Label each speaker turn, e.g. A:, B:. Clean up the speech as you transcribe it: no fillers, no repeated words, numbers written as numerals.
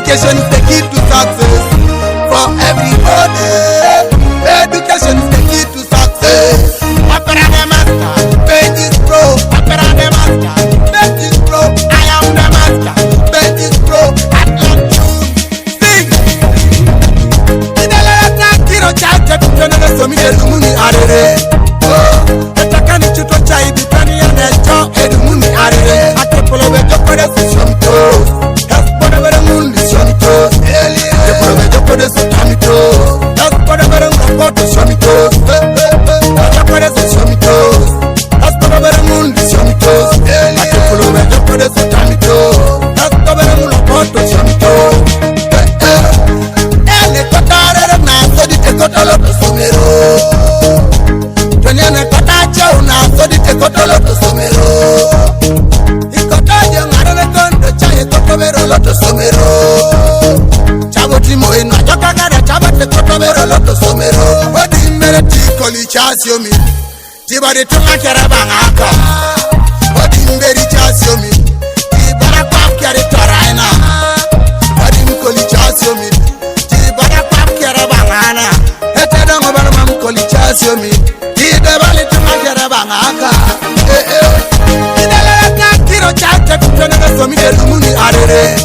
A: Education is the key to success for everybody. Education is the key to success. Opera the master, page is pro. Opera the master, page is pro. I am the master, page is pro. At last, sing. Ineleta kiro chacha kutonele somi edumuni arere. Oh, etakani chuto chai bitani ya necho edumuni arere. Atepolo bejo kore sishomito. Haspone bere mundi shomito. Atepolo bejo kore sishomito. Haspone bere ngopoto shomito. Bejo kore sishomito. Haspone bere mundi shomito. Atepolo bejo kore sishomito. Haspone bere ngopoto shomito. Ele kotare na sodi te kotalo to somero. Tonyane kotache una sodi te kotalo to somero. Ikotaje ngare kondo chaye kotovero loto somero. Chabo timo ino joka gara chabo te kotovero loto somero. Odi mere ti koli chasio mi. Tibari tunga kere bangaka. Odi mberi chasio mi. Tibara kwa kere toraina. Odi mkoli chasio mi. Tibara kwa kere bangana. Hete dongo bana mamkoli chasio mi. Tibali tunga kere bangaka. Ineleka kiro chache kutonele somi edumuni arere.